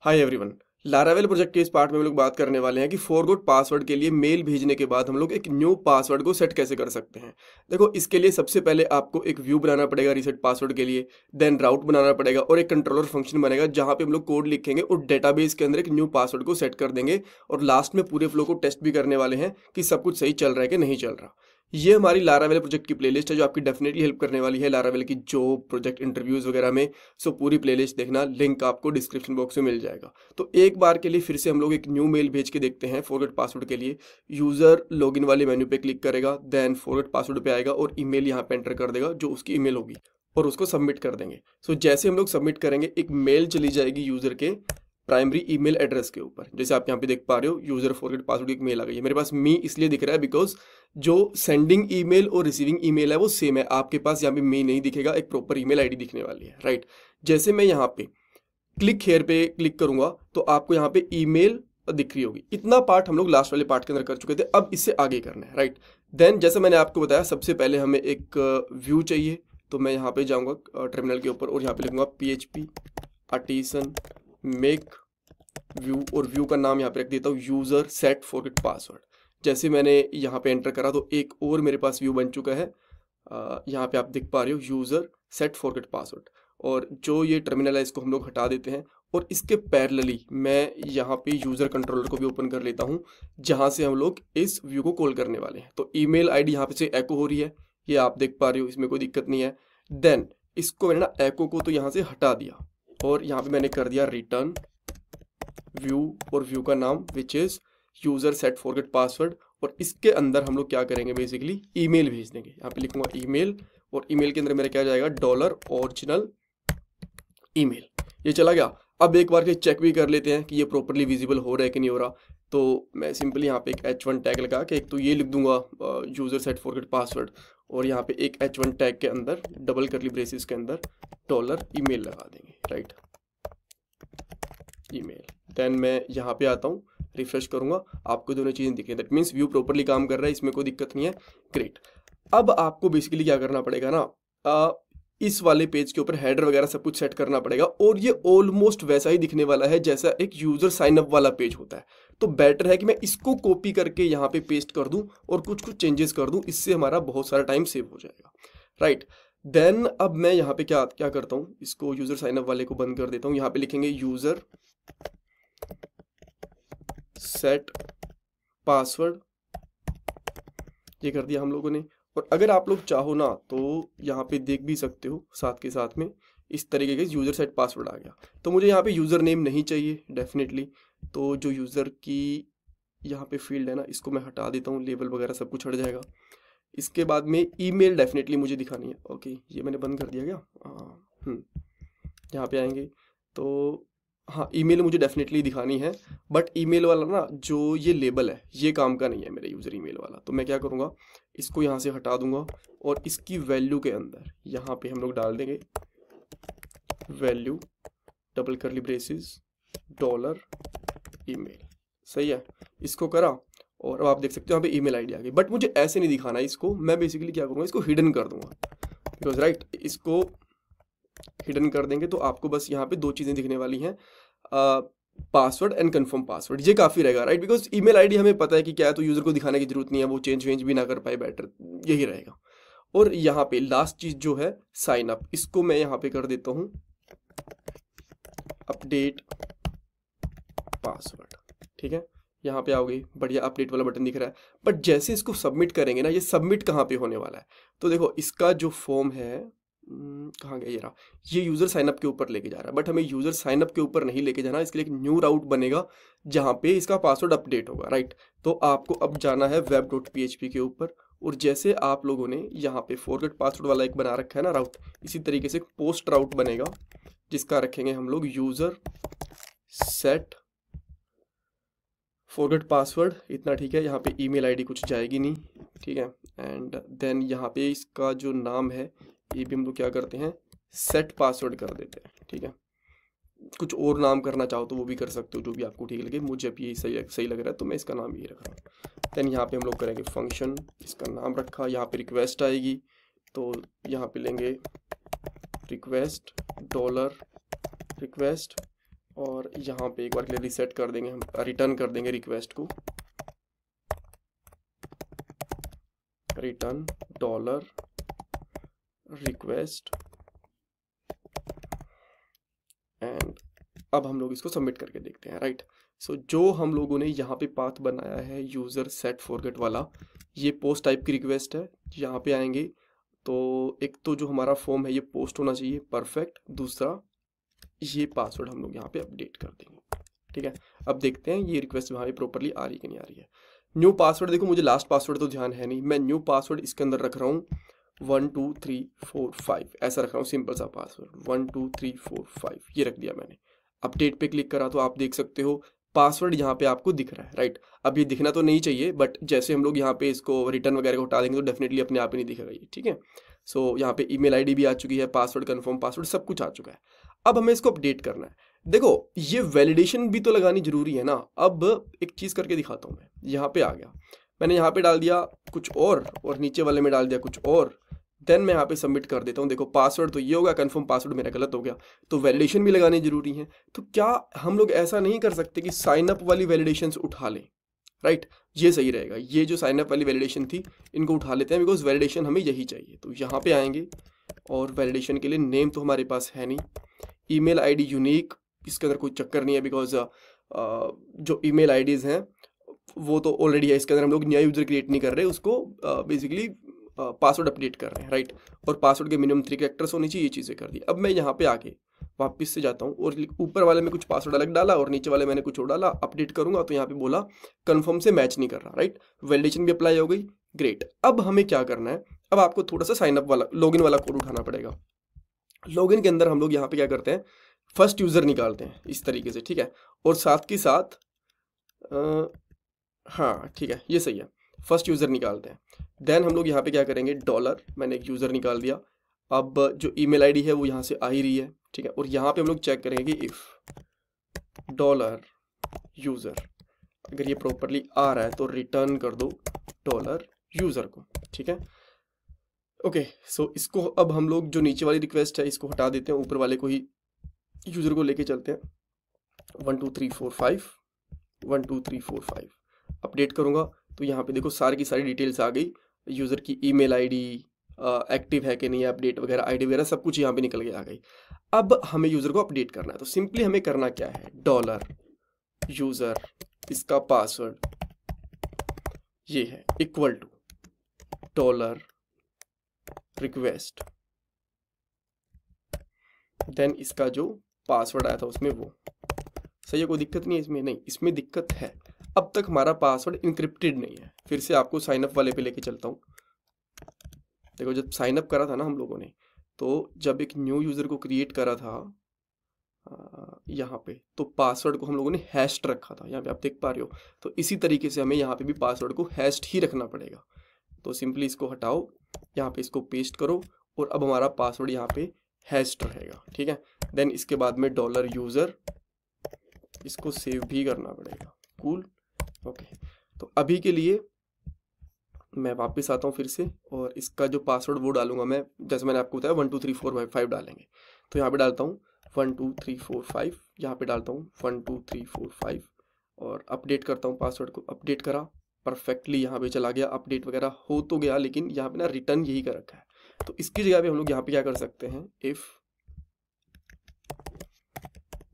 Hi everyone. Laravel project के इस part में हम लोग बात करने वाले हैं कि फॉरगॉट पासवर्ड के लिए मेल भेजने के बाद हम लोग एक न्यू पासवर्ड को सेट कैसे कर सकते हैं। देखो, इसके लिए सबसे पहले आपको एक व्यू बनाना पड़ेगा रीसेट पासवर्ड के लिए, देन राउट बनाना पड़ेगा और एक कंट्रोलर फंक्शन बनेगा जहां पे हम लोग कोड लिखेंगे और डेटाबेस के अंदर एक न्यू पासवर्ड को सेट कर देंगे और लास्ट में पूरे फ्लो को टेस्ट भी करने वाले हैं कि सब कुछ सही चल रहा है कि नहीं चल रहा। ये हमारी लारावेल प्रोजेक्ट की प्लेलिस्ट है जो आपकी डेफिनेटली हेल्प करने वाली है लारावेल की जॉब प्रोजेक्ट इंटरव्यूज वगैरह में। सो पूरी प्लेलिस्ट देखना, लिंक आपको डिस्क्रिप्शन बॉक्स में मिल जाएगा। तो एक बार के लिए फिर से हम लोग एक न्यू मेल भेज के देखते हैं फॉरगेट पासवर्ड के लिए। यूजर लॉगिन वाले मेन्यू पे क्लिक करेगा, देन फॉरगेट पासवर्ड पे आएगा और ईमेल यहाँ पे एंटर कर देगा जो उसकी ईमेल होगी और उसको सबमिट कर देंगे। सो जैसे हम लोग सबमिट करेंगे एक मेल चली जाएगी यूजर के प्राइमरी ईमेल एड्रेस के ऊपर। जैसे आप यहाँ पे देख पा रहे हो, यूजर फॉरगेट पासवर्ड की एक मेल आ गई है। मेरे पास मी इसलिए दिख रहा है बिकॉज जो सेंडिंग ईमेल और रिसीविंग ईमेल है वो सेम है। आपके पास यहाँ पे मी नहीं दिखेगा, एक प्रॉपर ईमेल आईडी दिखने वाली है, राइट। जैसे मैं यहाँ पे क्लिक हेयर पे क्लिक करूंगा तो आपको यहाँ पे ईमेल दिख रही होगी। इतना पार्ट हम लोग लास्ट वाले पार्ट के अंदर कर चुके थे, अब इससे आगे करना है, राइट। देन जैसे मैंने आपको बताया, सबसे पहले हमें एक व्यू चाहिए। तो मैं यहाँ पे जाऊँगा टर्मिनल के ऊपर और यहाँ पे लिखूंगा PHP आर्टिसन मेक व्यू और व्यू का नाम यहाँ पे रख देता हूँ यूजर सेट फॉरगेट पासवर्ड। जैसे मैंने यहाँ पे एंटर करा तो एक और मेरे पास व्यू बन चुका है। यहाँ पे आप देख पा रहे हो यूजर सेट फॉरगेट पासवर्ड। और जो ये टर्मिनल है इसको हम लोग हटा देते हैं और इसके पैरेलली मैं यहाँ पे यूजर कंट्रोलर को भी ओपन कर लेता हूँ जहाँ से हम लोग इस व्यू को कॉल करने वाले हैं। तो ईमेल आईडी यहाँ पे से एको हो रही है, ये आप देख पा रहे हो, इसमें कोई दिक्कत नहीं है। देन इसको मैंने ना एको को तो यहाँ से हटा दिया और यहाँ पे मैंने कर दिया रिटर्न व्यू और व्यू का नाम which is user set forget password. और इसके अंदर हम लोग क्या करेंगे, बेसिकली ईमेल भेज देंगे। यहाँ पे लिखूंगा ईमेल और ईमेल के अंदर मेरा क्या जाएगा, $ओरिजिनल ईमेल। ये चला गया। अब एक बार के चेक भी कर लेते हैं कि ये प्रॉपरली विजिबल हो रहा है कि नहीं हो रहा। तो मैं सिंपली यहाँ पे एक H1 टैग लगा के एक तो ये लिख दूंगा यूजर सेट फॉरगेट पासवर्ड और यहाँ पे एक H1 टैग के अंदर डबल करली ब्रेसेस के अंदर $email लगा देंगे, राइट, ईमेल। देन मैं यहाँ पे आता हूँ, रिफ्रेश करूंगा, आपको दोनों चीज़ें दिख रही हैं। दैट मीन्स व्यू प्रॉपरली काम कर रहा है, इसमें कोई दिक्कत नहीं है, ग्रेट। अब आपको बेसिकली क्या करना पड़ेगा ना, इस वाले पेज के ऊपर हेडर वगैरह सब कुछ सेट करना पड़ेगा और ये ऑलमोस्ट वैसा ही दिखने वाला है जैसा एक यूजर साइन अप वाला पेज होता है। तो बेटर है कि मैं इसको कॉपी करके यहाँ पे पेस्ट कर दूं और कुछ कुछ चेंजेस कर दूं, इससे हमारा बहुत सारा टाइम सेव हो जाएगा, राइट। देन अब मैं यहाँ पे क्या क्या करता हूँ, इसको यूजर साइन अप वाले को बंद कर देता हूँ। यहाँ पे लिखेंगे यूजर सेट पासवर्ड, ये कर दिया हम लोगों ने। और अगर आप लोग चाहो ना तो यहाँ पे देख भी सकते हो साथ के साथ में इस तरीके के यूजर सेट पासवर्ड आ गया। तो मुझे यहाँ पे यूजर नेम नहीं चाहिए डेफिनेटली, तो जो यूजर की यहाँ पे फील्ड है ना, इसको मैं हटा देता हूँ, लेबल वगैरह सब कुछ हट जाएगा। इसके बाद में ईमेल डेफिनेटली मुझे दिखानी है। ओके, ये मैंने बंद कर दिया क्या, यहाँ पे आएंगे तो हाँ, ईमेल मुझे डेफिनेटली दिखानी है, बट ईमेल वाला ना जो ये लेबल है ये काम का नहीं है मेरा यूज़र ईमेल वाला। तो मैं क्या करूँगा, इसको यहाँ से हटा दूंगा और इसकी वैल्यू के अंदर यहाँ पे हम लोग डाल देंगे वैल्यू डबल करली ब्रेसेस $email। सही है, इसको करा और अब आप देख सकते हो यहाँ पे ईमेल आईडी आ गई। बट मुझे ऐसे नहीं दिखाना इसको, मैं बेसिकली क्या करूँगा, इसको हिडन कर दूंगा बिकॉज राइट, इसको हिडन कर देंगे तो आपको बस यहाँ पे दो चीज़ें दिखने वाली हैं, पासवर्ड एंड कंफर्म पासवर्ड। ये काफ़ी रहेगा, राइट, बिकॉज ईमेल आईडी हमें पता है कि क्या है, तो यूज़र को दिखाने की जरूरत नहीं है, वो चेंज वेंज भी ना कर पाए, बेटर यही रहेगा। और यहाँ पे लास्ट चीज़ जो है साइन अप, इसको मैं यहाँ पे कर देता हूँ अपडेट पासवर्ड, ठीक है। यहाँ पे आओगे, बढ़िया अपडेट वाला बटन दिख रहा है। बट जैसे इसको सबमिट करेंगे ना, ये सबमिट कहाँ पे होने वाला है, तो देखो इसका जो फॉर्म है कहाँ गया, ये रहा, ये यूजर साइनअप के ऊपर लेके जा रहा है। बट हमें यूजर साइनअप के ऊपर नहीं लेके जाना, इसके लिए एक न्यू राउट बनेगा जहाँ पे इसका पासवर्ड अपडेट होगा, राइट। तो आपको अब जाना है web.php के ऊपर और जैसे आप लोगों ने यहाँ पे फॉरगेट पासवर्ड वाला एक बना रखा है ना राउट, इसी तरीके से एक पोस्ट राउट बनेगा जिसका रखेंगे हम लोग यूजर सेट फॉरगेट पासवर्ड। इतना ठीक है, यहाँ पे ईमेल आईडी कुछ जाएगी नहीं, ठीक है। एंड देन यहाँ पे इसका जो नाम है ये भी हम लोग क्या करते हैं, सेट पासवर्ड कर देते हैं, ठीक है। कुछ और नाम करना चाहो तो वो भी कर सकते हो, जो भी आपको ठीक लगे। मुझे अब ये सही लग रहा है तो मैं इसका नाम यही रख रहा हूँ। देन यहाँ पे हम लोग करेंगे फंक्शन, इसका नाम रखा, यहाँ पे रिक्वेस्ट आएगी तो यहाँ पे लेंगे रिक्वेस्ट $request और यहाँ पे एक बार के लिए रीसेट कर देंगे, हम रिटर्न कर देंगे रिक्वेस्ट को, रिटर्न डॉलर रिक्वेस्ट, एंड अब हम लोग इसको सबमिट करके देखते हैं, राइट। सो जो हम लोगों ने यहाँ पे पाथ बनाया है यूज़र सेट फॉरगेट वाला, ये पोस्ट टाइप की रिक्वेस्ट है। यहाँ पे आएंगे तो एक तो जो हमारा फॉर्म है ये पोस्ट होना चाहिए, परफेक्ट। दूसरा ये पासवर्ड हम लोग यहाँ पे अपडेट कर देंगे, ठीक है। अब देखते हैं ये रिक्वेस्ट वहाँ पे प्रॉपरली आ रही है कि नहीं आ रही है। न्यू पासवर्ड, देखो मुझे लास्ट पासवर्ड तो ध्यान है नहीं, मैं न्यू पासवर्ड इसके अंदर रख रहा हूँ 1 2 3 4 5, ऐसा रख रहा हूँ, सिंपल सा पासवर्ड 1 2 3 4 5 ये रख दिया मैंने। अपडेट पे क्लिक करा तो आप देख सकते हो पासवर्ड यहाँ पे आपको दिख रहा है, राइट। अब ये दिखना तो नहीं चाहिए, बट जैसे हम लोग यहाँ पे इसको रिटर्न वगैरह को हटा देंगे तो डेफिनेटली अपने आप ही नहीं दिखेगा ये, ठीक है। सो यहाँ पे ईमेल आईडी भी आ चुकी है, पासवर्ड कंफर्म पासवर्ड सब कुछ आ चुका है। अब हमें इसको अपडेट करना है। देखो ये वैलिडेशन भी तो लगानी जरूरी है ना। अब एक चीज़ करके दिखाता हूँ, मैं यहाँ पे आ गया, मैंने यहाँ पे डाल दिया कुछ और नीचे वाले में डाल दिया कुछ और, देन मैं यहाँ पे सबमिट कर देता हूँ। देखो पासवर्ड तो ये होगा, कंफर्म पासवर्ड मेरा गलत हो गया, तो वैलिडेशन भी लगानी जरूरी है। तो क्या हम लोग ऐसा नहीं कर सकते कि साइन अप वाली वैलिडेशंस उठा लें, राइट। ये सही रहेगा, ये जो साइन अप वाली वैलिडेशन थी इनको उठा लेते हैं, बिकॉज वैलिडेशन हमें यही चाहिए। तो यहाँ पे आएंगे और वैलिडेशन के लिए नेम तो हमारे पास है नहीं, ईमेल आईडी यूनिक, इसके अंदर कोई चक्कर नहीं है, बिकॉज जो ईमेल आईडीज़ हैं वो तो ऑलरेडी है, इसके अंदर हम लोग नया यूज़र क्रिएट नहीं कर रहे, उसको बेसिकली पासवर्ड अपडेट कर रहे हैं, राइट। और पासवर्ड के मिनिमम 3 कैरेक्टर्स होनी चाहिए, ये चीज़ें कर दी। अब मैं यहाँ पे आके वापस से जाता हूँ और ऊपर वाले में कुछ पासवर्ड अलग डाला और नीचे वाले मैंने कुछ और डाला, अपडेट करूँगा तो यहाँ पे बोला कन्फर्म से मैच नहीं कर रहा, राइट। वैलिडेशन भी अप्लाई हो गई, ग्रेट। अब हमें क्या करना है, अब आपको थोड़ा सा साइनअप वाला लॉगिन वाला कोड उठाना पड़ेगा। लॉगिन के अंदर हम लोग यहाँ पे क्या करते हैं, फर्स्ट यूज़र निकालते हैं इस तरीके से, ठीक है। और साथ के साथ हाँ ठीक है, ये सही है, फर्स्ट यूज़र निकालते हैं। देन हम लोग यहाँ पे क्या करेंगे, डॉलर, मैंने एक यूज़र निकाल दिया। अब जो ईमेल आईडी है वो यहाँ से आ ही रही है, ठीक है। और यहाँ पे हम लोग चेक करेंगे कि इफ़ डॉलर यूज़र, अगर ये प्रॉपरली आ रहा है तो रिटर्न कर दो डॉलर यूज़र को, ठीक है। ओके, सो इसको अब हम लोग जो नीचे वाली रिक्वेस्ट है इसको हटा देते हैं, ऊपर वाले को ही यूज़र को लेके चलते हैं। 1 2 3 4 5 1 2 3 4 5 अपडेट करूँगा तो यहाँ पे देखो सारी की सारी डिटेल्स आ गई, यूज़र की ईमेल आईडी, एक्टिव है कि नहीं है, अपडेट वगैरह, आईडी वगैरह सब कुछ यहाँ पे निकल के आ गई। अब हमें यूज़र को अपडेट करना है, तो सिंपली हमें करना क्या है, डॉलर यूज़र, इसका पासवर्ड ये है equal to dollar request, then इसका जो पासवर्ड आया था उसमें वो सही है, कोई दिक्कत नहीं है इसमें, नहीं इसमें दिक्कत है। अब तक हमारा पासवर्ड इंक्रिप्टेड नहीं है। फिर से आपको साइन अप वाले पे लेके चलता हूँ। देखो जब साइन अप करा था ना हम लोगों ने, तो जब एक न्यू यूज़र को क्रिएट करा था यहाँ पे, तो पासवर्ड को हम लोगों ने हैश्ड रखा था, यहाँ पे आप देख पा रहे हो। तो इसी तरीके से हमें यहाँ पे भी पासवर्ड को हैश्ड ही रखना पड़ेगा। तो सिंपली इसको हटाओ, यहाँ पे इसको पेस्ट करो और अब हमारा पासवर्ड यहाँ पे हैश्ड रहेगा, ठीक है। देन इसके बाद में डॉलर यूज़र, इसको सेव भी करना पड़ेगा, कूल, ओके। तो अभी के लिए मैं वापस आता हूँ फिर से और इसका जो पासवर्ड वो डालूंगा मैं, जैसे मैंने आपको बताया 1 2 3 4 5 डालेंगे। तो यहाँ पे डालता हूँ 1 2 3 4 5, यहाँ पे डालता हूँ 1 2 3 4 5 और अपडेट करता हूँ पासवर्ड को। अपडेट करा, परफेक्टली यहाँ पे चला गया, अपडेट वगैरह हो तो गया, लेकिन यहाँ पे ना रिटर्न यही कर रखा है। तो इसकी जगह पे हम लोग यहाँ पे क्या कर सकते हैं, इफ़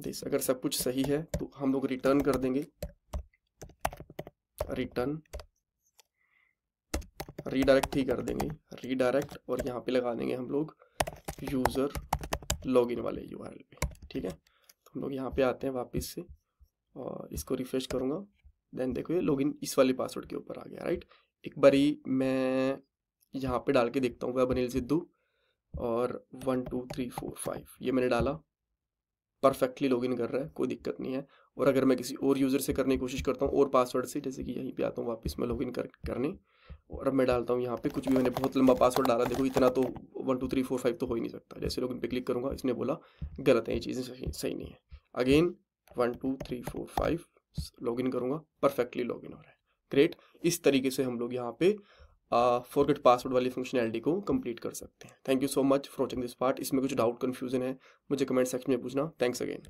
दिस, अगर सब कुछ सही है तो हम लोग रिटर्न कर देंगे, रिटर्न रीडायरेक्ट ही कर देंगे, रीडायरेक्ट, और यहाँ पे लगा देंगे हम लोग यूज़र लॉगिन वाले URL पे, ठीक है। तो हम लोग यहाँ पे आते हैं वापस से और इसको रिफ्रेश करूँगा, देन देखो ये लॉगिन इस वाले पासवर्ड के ऊपर आ गया, राइट। एक बारी मैं यहाँ पे डाल के देखता हूँ, वह अनिल सिद्धू, और 1 2 3 4 5 ये मैंने डाला, परफेक्टली लॉगिन कर रहा है, कोई दिक्कत नहीं है। और अगर मैं किसी और यूज़र से करने की कोशिश करता हूँ और पासवर्ड से, जैसे कि यहीं पे आता हूँ वापस मैं लॉगिन करने, और अब मैं डालता हूँ यहाँ पे कुछ भी, मैंने बहुत लंबा पासवर्ड डाला, देखो इतना तो 1 2 3 4 5 तो हो ही नहीं सकता। जैसे लॉगिन पे क्लिक करूँगा, इसने बोला गलत है, ये चीज़ें सही नहीं है। अगेन 1 2 3 4 5 लॉगिन करूँगा, परफेक्टली लॉगिन हो रहा है, ग्रेट। इस तरीके से हम लोग यहाँ पे फॉरगेट पासवर्ड वाली फंक्शनैलिटी को कंप्लीट कर सकते हैं। Thank you so much for watching this part. इसमें कुछ डाउट कन्फ्यूजन है मुझे कमेंट सेक्शन में पूछना। Thanks again.